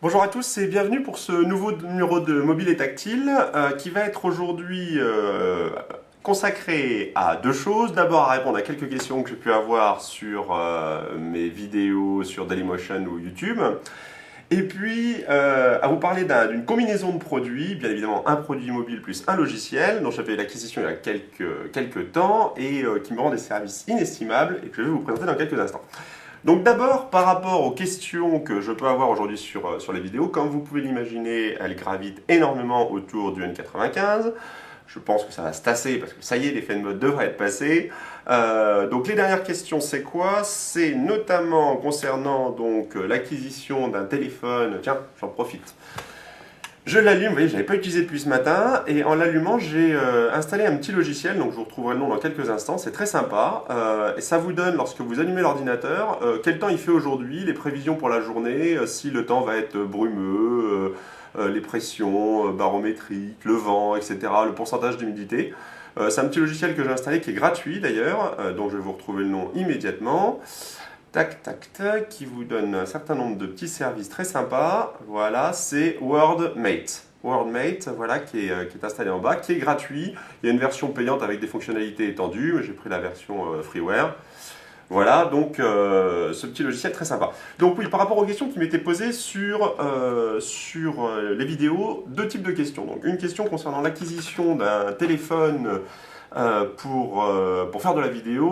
Bonjour à tous et bienvenue pour ce nouveau numéro de Mobile et Tactile qui va être aujourd'hui consacré à deux choses. D'abord à répondre à quelques questions que j'ai pu avoir sur mes vidéos sur Dailymotion ou YouTube. Et puis à vous parler d'une combinaison de produits, bien évidemment un produit mobile plus un logiciel dont j'ai fait l'acquisition il y a quelques temps et qui me rend des services inestimables et que je vais vous présenter dans quelques instants. Donc d'abord, par rapport aux questions que je peux avoir aujourd'hui sur les vidéos, comme vous pouvez l'imaginer, elles gravitent énormément autour du N95. Je pense que ça va se tasser parce que ça y est, l'effet de mode devrait être passé. Donc les dernières questions, c'est quoi? C'est notamment concernant donc l'acquisition d'un téléphone. Tiens, j'en profite. Je l'allume, vous voyez, je ne l'avais pas utilisé depuis ce matin, et en l'allumant, j'ai installé un petit logiciel, donc je vous retrouverai le nom dans quelques instants, c'est très sympa, et ça vous donne, lorsque vous allumez l'ordinateur, quel temps il fait aujourd'hui, les prévisions pour la journée, si le temps va être brumeux, les pressions barométriques, le vent, etc., le pourcentage d'humidité. C'est un petit logiciel que j'ai installé qui est gratuit d'ailleurs, dont je vais vous retrouver le nom immédiatement. Tac, tac, tac, qui vous donne un certain nombre de petits services très sympas. Voilà, c'est WordMate. WordMate, voilà, qui est installé en bas, qui est gratuit. Il y a une version payante avec des fonctionnalités étendues, mais j'ai pris la version freeware. Voilà, donc ce petit logiciel très sympa. Donc oui, par rapport aux questions qui m'étaient posées sur les vidéos, deux types de questions. Donc une question concernant l'acquisition d'un téléphone pour faire de la vidéo.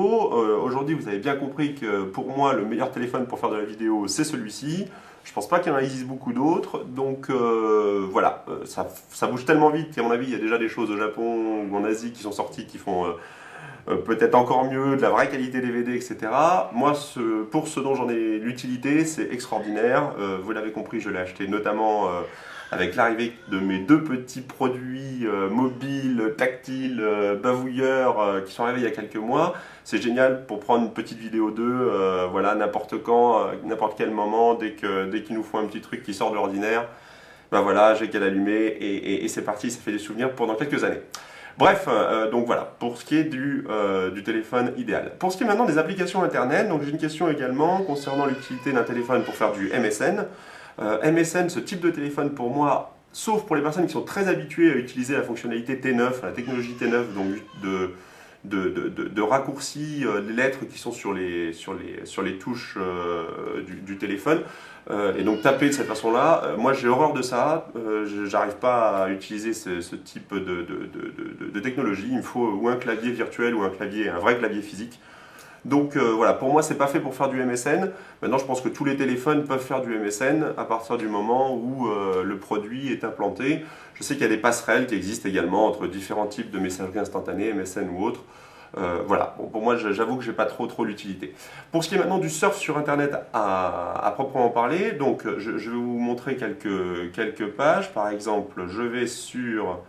Aujourd'hui, vous avez bien compris que pour moi, le meilleur téléphone pour faire de la vidéo, c'est celui-ci. Je pense pas qu'il y en existe beaucoup d'autres. Donc voilà, ça bouge tellement vite qu'à mon avis, il y a déjà des choses au Japon ou en Asie qui sont sorties qui font peut-être encore mieux, de la vraie qualité DVD, etc. Moi, pour ce dont j'en ai l'utilité, c'est extraordinaire. Vous l'avez compris, je l'ai acheté notamment avec l'arrivée de mes deux petits produits mobiles, tactiles, bavouilleurs qui sont arrivés il y a quelques mois. C'est génial pour prendre une petite vidéo d'eux, voilà, n'importe quand, n'importe quel moment, dès qu'il nous faut un petit truc qui sort de l'ordinaire. Ben voilà, j'ai qu'à l'allumer et c'est parti, ça fait des souvenirs pendant quelques années. Bref, donc voilà, pour ce qui est du téléphone idéal. Pour ce qui est maintenant des applications internet, donc j'ai une question également concernant l'utilité d'un téléphone pour faire du MSN. MSN, ce type de téléphone pour moi, sauf pour les personnes qui sont très habituées à utiliser la fonctionnalité T9, la technologie T9, donc de raccourci les lettres qui sont sur les touches du téléphone, et donc taper de cette façon-là, moi j'ai horreur de ça, j'arrive pas à utiliser ce type de technologie, il me faut ou un clavier virtuel ou un vrai clavier physique. Donc voilà, pour moi c'est pas fait pour faire du MSN. Maintenant je pense que tous les téléphones peuvent faire du MSN à partir du moment où le produit est implanté. Je sais qu'il y a des passerelles qui existent également entre différents types de messagerie instantanée, MSN ou autres. Voilà, bon, pour moi j'avoue que j'ai pas trop l'utilité. Pour ce qui est maintenant du surf sur internet à proprement parler, donc je vais vous montrer quelques pages. Par exemple, je vais sur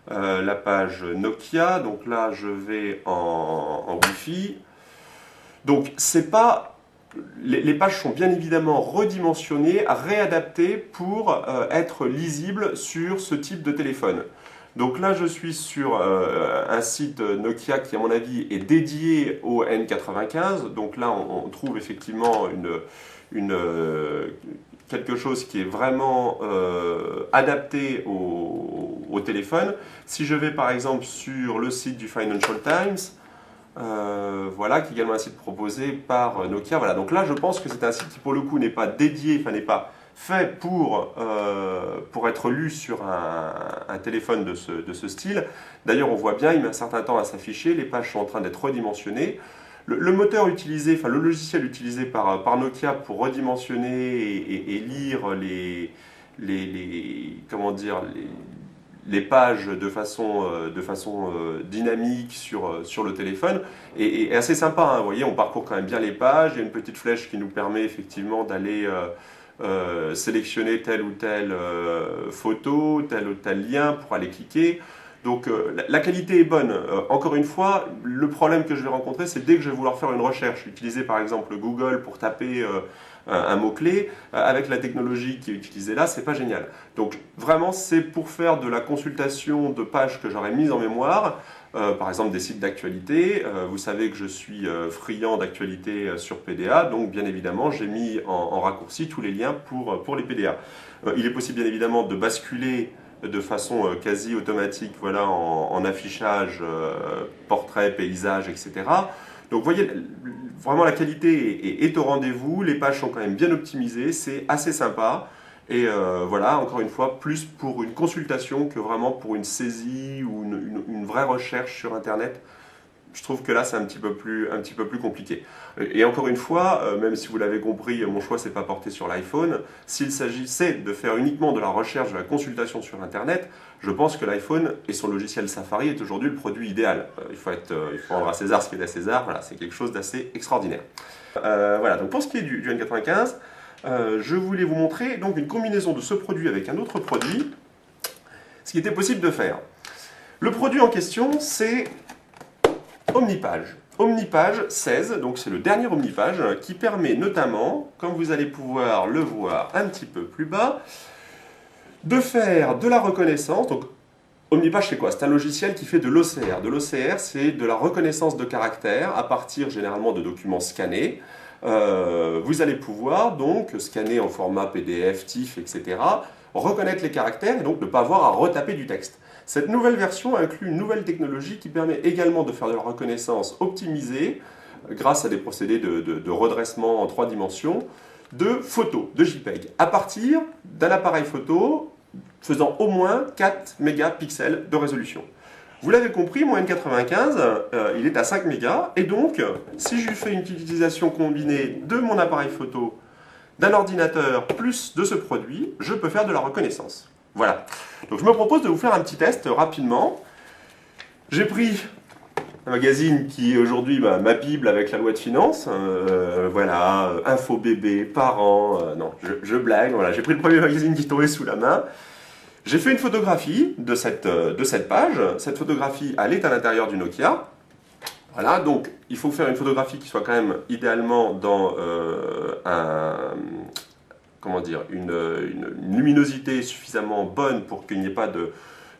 la page Nokia, donc là je vais en Wi-Fi. Donc c'est pas les pages sont bien évidemment redimensionnées, réadaptées pour être lisibles sur ce type de téléphone. Donc là je suis sur un site Nokia qui à mon avis est dédié au N95. Donc là on trouve effectivement quelque chose qui est vraiment adapté au téléphone. Si je vais par exemple sur le site du Financial Times, voilà, qui est également un site proposé par Nokia. Voilà, donc là je pense que c'est un site qui pour le coup n'est pas dédié, enfin n'est pas fait pour être lu sur un téléphone de ce style. D'ailleurs on voit bien, il met un certain temps à s'afficher, les pages sont en train d'être redimensionnées. Le moteur utilisé, enfin le logiciel utilisé par Nokia pour redimensionner et lire comment dire, les pages de façon dynamique sur le téléphone est assez sympa, hein. Vous voyez, on parcourt quand même bien les pages, il y a une petite flèche qui nous permet effectivement d'aller sélectionner telle ou telle photo, tel ou tel lien pour aller cliquer. Donc la qualité est bonne. Encore une fois, le problème que je vais rencontrer, c'est dès que je vais vouloir faire une recherche, utiliser par exemple Google pour taper un mot-clé, avec la technologie qui est utilisée là, c'est pas génial. Donc vraiment, c'est pour faire de la consultation de pages que j'aurais mises en mémoire. par exemple des sites d'actualité. Vous savez que je suis friand d'actualité sur PDA, donc bien évidemment j'ai mis en raccourci tous les liens pour les PDA. Il est possible bien évidemment de basculer de façon quasi automatique, voilà, en affichage, portrait, paysage, etc. Donc vous voyez, vraiment la qualité est au rendez-vous, les pages sont quand même bien optimisées, c'est assez sympa. Et voilà, encore une fois, plus pour une consultation que vraiment pour une saisie ou une vraie recherche sur Internet. Je trouve que là, c'est un petit peu plus compliqué. Et encore une fois, même si vous l'avez compris, mon choix s'est pas porté sur l'iPhone. S'il s'agissait de faire uniquement de la recherche, de la consultation sur Internet, je pense que l'iPhone et son logiciel Safari est aujourd'hui le produit idéal. Il faut rendre à César ce qui est à César. Voilà, c'est quelque chose d'assez extraordinaire. Voilà, donc pour ce qui est du N95, je voulais vous montrer donc une combinaison de ce produit avec un autre produit, ce qui était possible de faire. Le produit en question, c'est Omnipage. Omnipage 16, donc c'est le dernier Omnipage, qui permet notamment, comme vous allez pouvoir le voir un petit peu plus bas, de faire de la reconnaissance. Donc Omnipage c'est quoi? C'est un logiciel qui fait de l'OCR. De l'OCR, c'est de la reconnaissance de caractères à partir généralement de documents scannés. Vous allez pouvoir donc scanner en format PDF, TIFF, etc., reconnaître les caractères et donc ne pas avoir à retaper du texte. Cette nouvelle version inclut une nouvelle technologie qui permet également de faire de la reconnaissance optimisée grâce à des procédés de redressement en 3 dimensions de photos, de JPEG, à partir d'un appareil photo faisant au moins 4 mégapixels de résolution. Vous l'avez compris, mon N95, il est à 5 mégas, et donc, si je fais une utilisation combinée de mon appareil photo, d'un ordinateur, plus de ce produit, je peux faire de la reconnaissance. Voilà. Donc je me propose de vous faire un petit test rapidement. J'ai pris un magazine qui est aujourd'hui ma Bible avec la loi de finances. Voilà, Info Bébé, Parents, non, je blague, voilà, j'ai pris le premier magazine qui tombait sous la main. J'ai fait une photographie de cette page. Cette photographie, elle est à l'intérieur du Nokia. Voilà, donc il faut faire une photographie qui soit quand même idéalement dans une luminosité suffisamment bonne pour qu'il n'y ait pas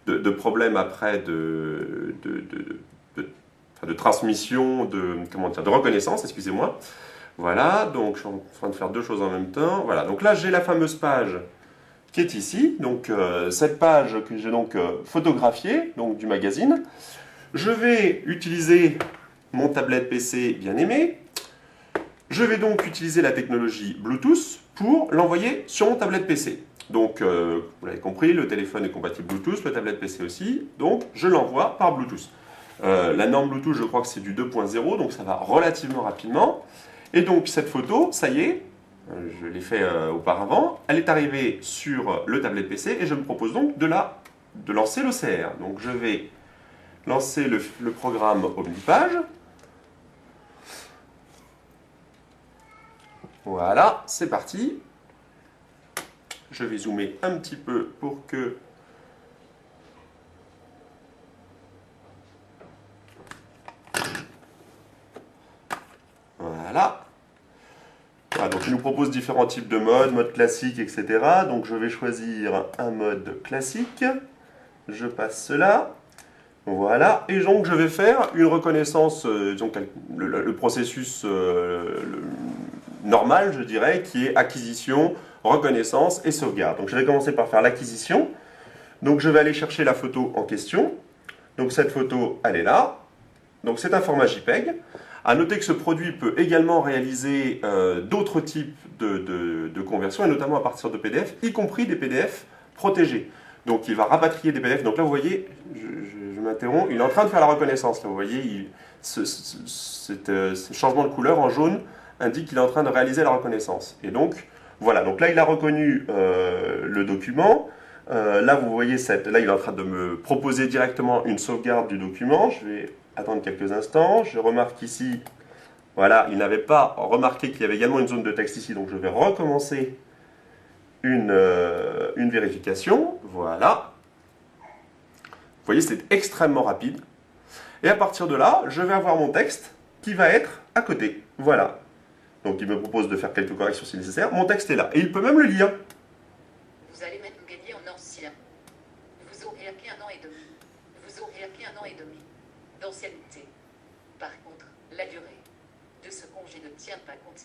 de problème après de transmission, de reconnaissance, excusez-moi. Voilà, donc je suis en train de faire deux choses en même temps. Voilà, donc là j'ai la fameuse page qui est ici, donc cette page que j'ai donc photographiée, donc du magazine. Je vais utiliser mon tablette PC bien aimé. Je vais donc utiliser la technologie Bluetooth pour l'envoyer sur mon tablette PC. Donc, vous l'avez compris, le téléphone est compatible Bluetooth, le tablette PC aussi, donc je l'envoie par Bluetooth. La norme Bluetooth, je crois que c'est du 2.0, donc ça va relativement rapidement. Et donc, cette photo, ça y est, je l'ai fait auparavant, elle est arrivée sur le tablette PC et je me propose donc de lancer l'OCR. Donc, je vais lancer le programme Omnipage. Voilà, c'est parti. Je vais zoomer un petit peu pour que... Voilà. Voilà, donc il nous propose différents types de modes, mode classique, etc. Donc je vais choisir un mode classique. Je passe cela. Voilà, et donc je vais faire une reconnaissance, donc le processus normal, je dirais, qui est acquisition, reconnaissance et sauvegarde. Donc je vais commencer par faire l'acquisition. Donc je vais aller chercher la photo en question. Donc cette photo, elle est là. Donc c'est un format JPEG. À noter que ce produit peut également réaliser d'autres types de conversions, et notamment à partir de PDF, y compris des PDF protégés. Donc il va rapatrier des PDF. Donc là vous voyez, je m'interromps, il est en train de faire la reconnaissance. Là, vous voyez, ce changement de couleur en jaune indique qu'il est en train de réaliser la reconnaissance. Et donc voilà, donc là il a reconnu le document. Là vous voyez, là il est en train de me proposer directement une sauvegarde du document. Je vais attendre quelques instants. Je remarque ici, voilà, il n'avait pas remarqué qu'il y avait également une zone de texte ici, donc je vais recommencer une vérification. Voilà. Vous voyez, c'est extrêmement rapide. Et à partir de là, je vais avoir mon texte qui va être à côté. Voilà. Donc il me propose de faire quelques corrections si nécessaire. Mon texte est là. Et il peut même le lire. Vous allez maintenant gagner en ancien. Vous aurez acquis 1 an et demi. Vous aurez acquis 1 an et demi. d'ancienneté. Par contre, la durée de ce congé ne tient pas compte.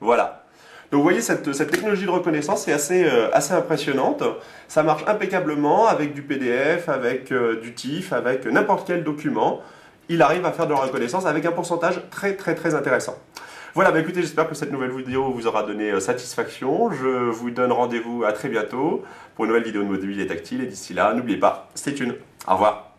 Voilà. Donc vous voyez, cette technologie de reconnaissance est assez impressionnante. Ça marche impeccablement avec du PDF, avec du TIFF, avec n'importe quel document. Il arrive à faire de la reconnaissance avec un pourcentage très très très intéressant. Voilà, bah écoutez, j'espère que cette nouvelle vidéo vous aura donné satisfaction. Je vous donne rendez-vous à très bientôt pour une nouvelle vidéo de mobilité tactile. Et d'ici là, n'oubliez pas, stay tuned. Au revoir.